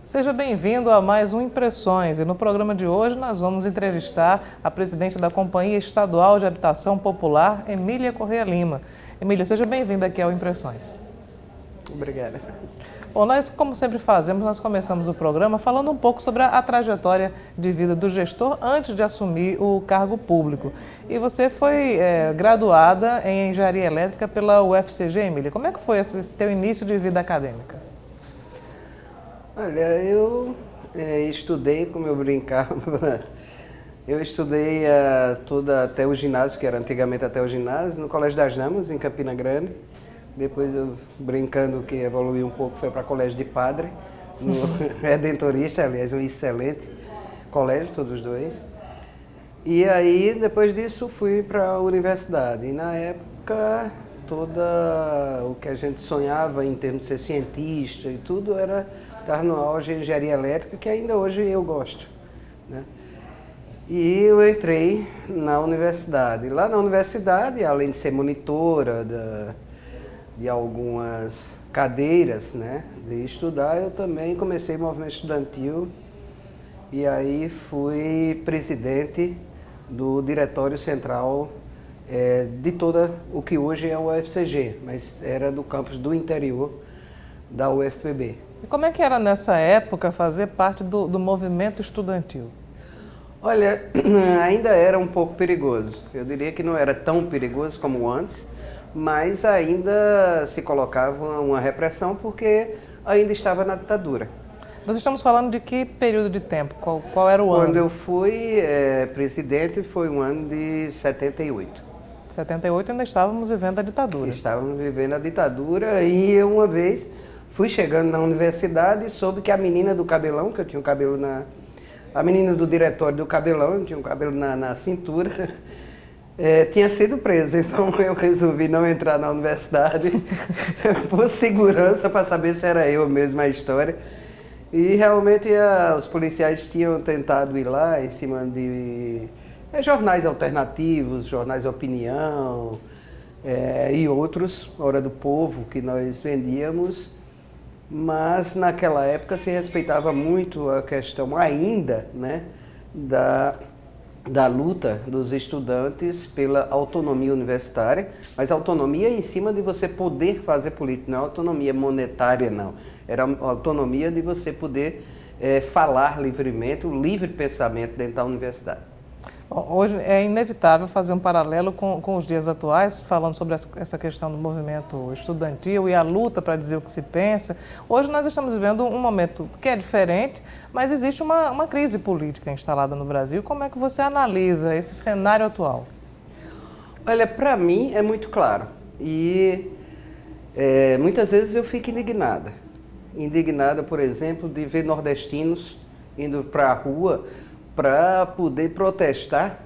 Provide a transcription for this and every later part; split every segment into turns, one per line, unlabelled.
Seja bem-vindo a mais um Impressões e no programa de hoje nós vamos entrevistar a presidente da Companhia Estadual de Habitação Popular, Emília Corrêa Lima. Emília, seja bem-vinda aqui ao Impressões.
Obrigada.
Bom, nós, como sempre fazemos, nós começamos o programa falando um pouco sobre a trajetória de vida do gestor antes de assumir o cargo público. E você foi graduada em Engenharia Elétrica pela UFCG, Emília. Como é que foi esse teu início de vida acadêmica?
Olha, eu estudei, como eu brincava, eu estudei até o ginásio, que era antigamente até o ginásio, no Colégio das Damas, em Campina Grande. Depois eu, brincando que evoluí um pouco, foi para Colégio de Padre, no Redentorista, aliás, um excelente colégio, todos os dois. E aí, depois disso, fui para a universidade. E na época, o que a gente sonhava em termos de ser cientista e tudo, era estar no auge de engenharia elétrica, que ainda hoje eu gosto, né? E eu entrei na universidade. Lá na universidade, além de ser monitora de algumas cadeiras, né, de estudar, eu também comecei o movimento estudantil e aí fui presidente do diretório central de toda o que hoje é o UFCG, mas era do campus do interior da UFPB.
E como é que era nessa época fazer parte do movimento estudantil?
Olha, ainda era um pouco perigoso. Eu diria que não era tão perigoso como antes, mas ainda se colocava uma repressão porque ainda estava na ditadura.
Nós estamos falando de que período de tempo? Qual era o ano?
Quando eu fui presidente foi o ano de 78.
78 ainda estávamos vivendo a ditadura.
Estávamos vivendo a ditadura e eu uma vez fui chegando na universidade e soube que a menina do cabelão, que eu tinha o cabelo a menina do diretório do cabelão, eu tinha o cabelo na cintura, tinha sido presa. Então eu resolvi não entrar na universidade por segurança, para saber se era eu mesmo a história. E realmente os policiais tinham tentado ir lá em cima de jornais alternativos, jornais de opinião e outros, Hora do Povo, que nós vendíamos. Mas naquela época se respeitava muito a questão ainda, né, da luta dos estudantes pela autonomia universitária, mas autonomia em cima de você poder fazer política, não é autonomia monetária, não. Era a autonomia de você poder falar livremente, o livre pensamento dentro da universidade.
Hoje é inevitável fazer um paralelo com os dias atuais, falando sobre essa questão do movimento estudantil e a luta para dizer o que se pensa. Hoje nós estamos vivendo um momento que é diferente, mas existe uma crise política instalada no Brasil. Como é que você analisa esse cenário atual?
Olha, para mim é muito claro e muitas vezes eu fico indignada. Indignada, por exemplo, de ver nordestinos indo para a rua para poder protestar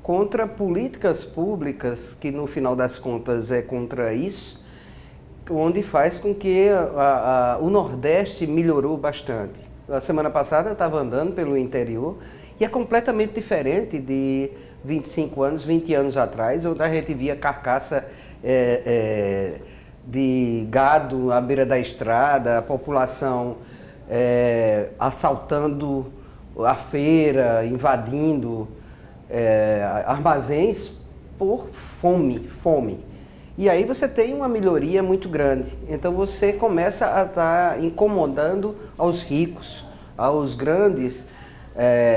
contra políticas públicas, que no final das contas é contra isso, onde faz com que o Nordeste melhorou bastante. A semana passada eu estava andando pelo interior e é completamente diferente de 25 anos, 20 anos atrás, onde a gente via carcaça de gado à beira da estrada, a população assaltando a feira, invadindo armazéns por fome. E aí você tem uma melhoria muito grande. Então você começa a estar incomodando aos ricos, aos grandes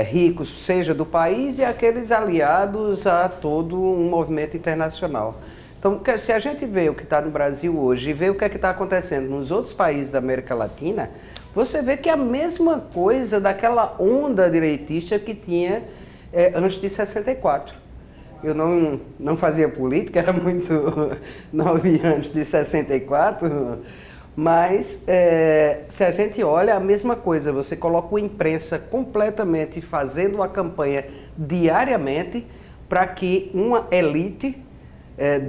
ricos, seja do país e aqueles aliados a todo um movimento internacional. Então, se a gente vê o que está no Brasil hoje e vê o que é que está acontecendo nos outros países da América Latina, você vê que é a mesma coisa daquela onda direitista que tinha antes de 64. Eu não fazia política, era muito novinho antes de 64, mas se a gente olha, a mesma coisa, você coloca a imprensa completamente fazendo uma campanha diariamente para que uma elite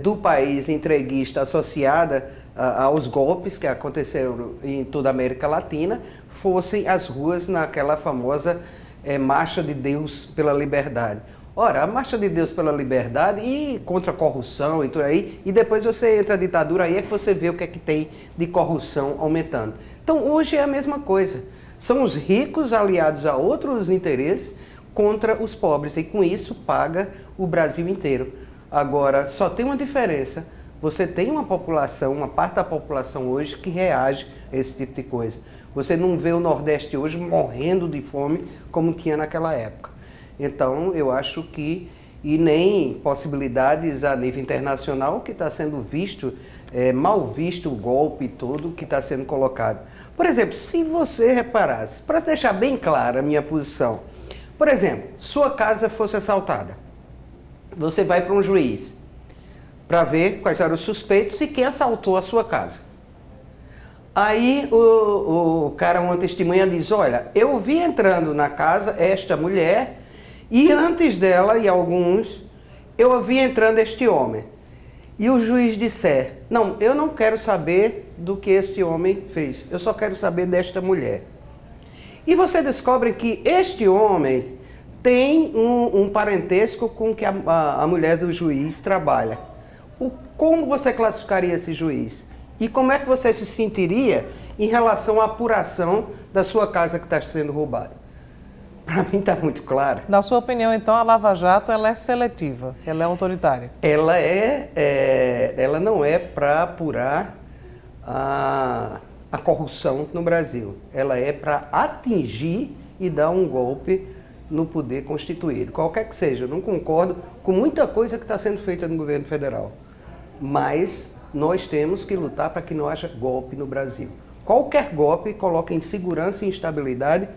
do país entreguista associada aos golpes que aconteceram em toda a América Latina fossem às ruas naquela famosa Marcha de Deus pela Liberdade. Ora, a Marcha de Deus pela Liberdade e contra a corrupção e tudo aí, e depois você entra na ditadura, aí é que você vê o que é que tem de corrupção aumentando. Então hoje é a mesma coisa. São os ricos aliados a outros interesses contra os pobres, e com isso paga o Brasil inteiro. Agora, só tem uma diferença: você tem uma população, uma parte da população hoje que reage a esse tipo de coisa. Você não vê o Nordeste hoje morrendo de fome como tinha naquela época. Então, eu acho que, e nem possibilidades a nível internacional, que está sendo visto, mal visto o golpe todo que está sendo colocado. Por exemplo, se você reparasse, para deixar bem clara a minha posição, por exemplo, sua casa fosse assaltada, você vai para um juiz para ver quais eram os suspeitos e quem assaltou a sua casa. Aí o cara, uma testemunha, diz: olha, eu vi entrando na casa esta mulher e antes dela e alguns, eu vi entrando este homem. E o juiz disser: não, eu não quero saber do que este homem fez, eu só quero saber desta mulher. E você descobre que este homem tem um parentesco com que a mulher do juiz trabalha. Como você classificaria esse juiz? E como é que você se sentiria em relação à apuração da sua casa que está sendo roubada? Para mim está muito claro.
Na sua opinião, então, a Lava Jato ela é seletiva, ela é autoritária?
Ela não é para apurar a corrupção no Brasil. Ela é para atingir e dar um golpe no poder constituído. Qualquer que seja, eu não concordo com muita coisa que está sendo feita no governo federal. Mas nós temos que lutar para que não haja golpe no Brasil. Qualquer golpe coloca em segurança e instabilidade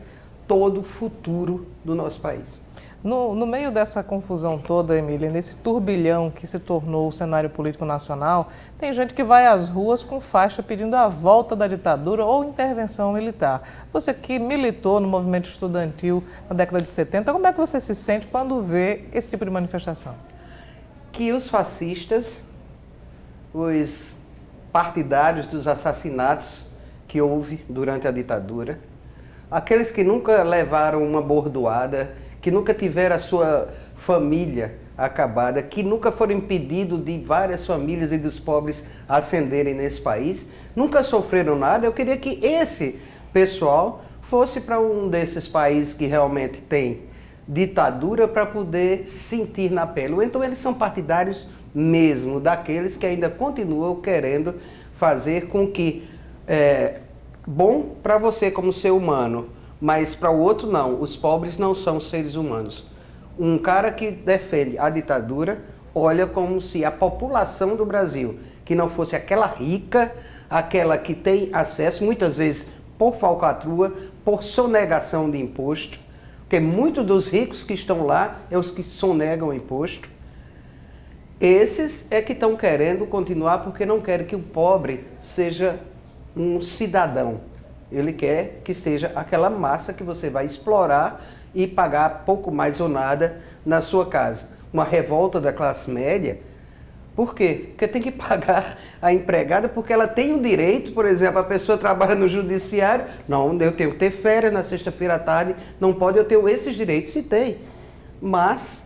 todo o futuro do nosso país.
No meio dessa confusão toda, Emília, nesse turbilhão que se tornou o cenário político nacional, tem gente que vai às ruas com faixa pedindo a volta da ditadura ou intervenção militar. Você que militou no movimento estudantil na década de 70, como é que você se sente quando vê esse tipo de manifestação?
Que os fascistas, os partidários dos assassinatos que houve durante a ditadura, aqueles que nunca levaram uma bordoada, que nunca tiveram a sua família acabada, que nunca foram impedidos de várias famílias e dos pobres ascenderem nesse país, nunca sofreram nada. Eu queria que esse pessoal fosse para um desses países que realmente tem ditadura para poder sentir na pele. Ou então eles são partidários mesmo daqueles que ainda continuam querendo fazer com que bom para você como ser humano, mas para o outro não. Os pobres não são seres humanos. Um cara que defende a ditadura olha como se a população do Brasil, que não fosse aquela rica, aquela que tem acesso, muitas vezes por falcatrua, por sonegação de imposto, porque muitos dos ricos que estão lá é os que sonegam imposto. Esses é que estão querendo continuar porque não querem que o pobre seja um cidadão. Ele quer que seja aquela massa que você vai explorar e pagar pouco mais ou nada na sua casa. Uma revolta da classe média. Por quê? Porque tem que pagar a empregada porque ela tem o direito, por exemplo, a pessoa trabalha no judiciário, não, eu tenho que ter férias na sexta-feira à tarde, não pode, eu tenho esses direitos, se tem. Mas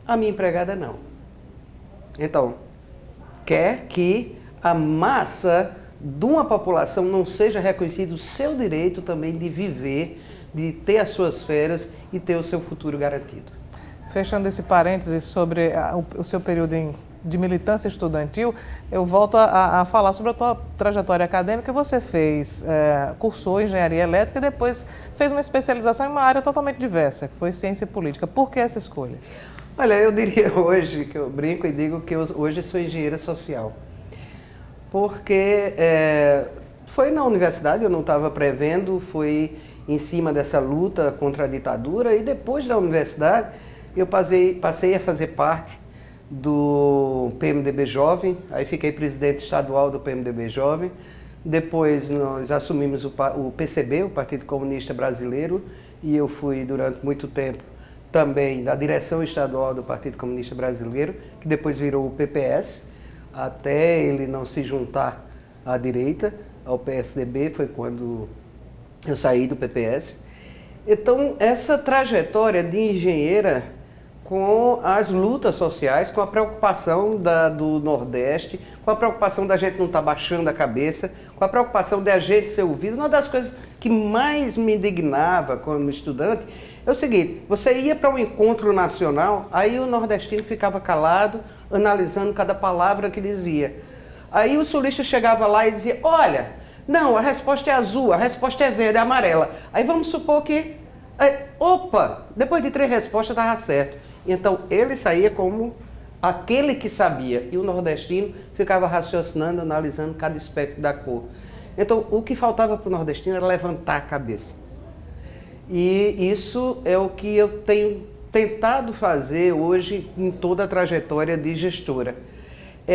a minha empregada não. Então, quer que a massa de uma população não seja reconhecido o seu direito também de viver, de ter as suas férias e ter o seu futuro garantido.
Fechando esse parênteses sobre o seu período de militância estudantil, eu volto a falar sobre a tua trajetória acadêmica. Você cursou engenharia elétrica e depois fez uma especialização em uma área totalmente diversa, que foi ciência política. Por que essa escolha?
Olha, eu diria hoje, que eu brinco e digo que hoje sou engenheira social. Porque foi na universidade, eu não estava prevendo, foi em cima dessa luta contra a ditadura e depois da universidade eu passei a fazer parte do PMDB Jovem, aí fiquei presidente estadual do PMDB Jovem, depois nós assumimos o PCB, o Partido Comunista Brasileiro, e eu fui durante muito tempo também da direção estadual do Partido Comunista Brasileiro, que depois virou o PPS, até ele não se juntar à direita, ao PSDB, foi quando eu saí do PPS. Então, essa trajetória de engenheira com as lutas sociais, com a preocupação do Nordeste, com a preocupação da gente não estar baixando a cabeça, com a preocupação de a gente ser ouvido. Uma das coisas que mais me indignava como estudante é o seguinte: você ia para um encontro nacional, aí o nordestino ficava calado, analisando cada palavra que dizia. Aí o sulista chegava lá e dizia: olha, não, a resposta é azul, a resposta é verde, é amarela. Aí vamos supor que, opa, depois de 3 respostas estava certo. Então ele saía como aquele que sabia, e o nordestino ficava raciocinando, analisando cada aspecto da cor. Então o que faltava para o nordestino era levantar a cabeça. E isso é o que eu tenho tentado fazer hoje em toda a trajetória de gestora.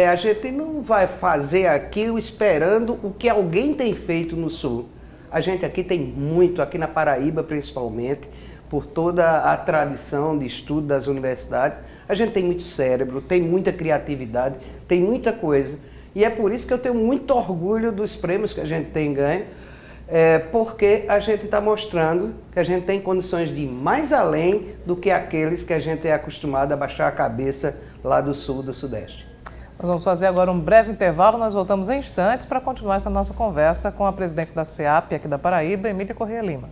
A gente não vai fazer aquilo esperando o que alguém tem feito no Sul. A gente aqui tem muito, aqui na Paraíba principalmente, por toda a tradição de estudo das universidades, a gente tem muito cérebro, tem muita criatividade, tem muita coisa. E é por isso que eu tenho muito orgulho dos prêmios que a gente tem ganho, porque a gente está mostrando que a gente tem condições de ir mais além do que aqueles que a gente é acostumado a baixar a cabeça lá do Sul, do Sudeste.
Nós vamos fazer agora um breve intervalo, nós voltamos em instantes para continuar essa nossa conversa com a presidente da SEAP aqui da Paraíba, Emília Corrêa Lima.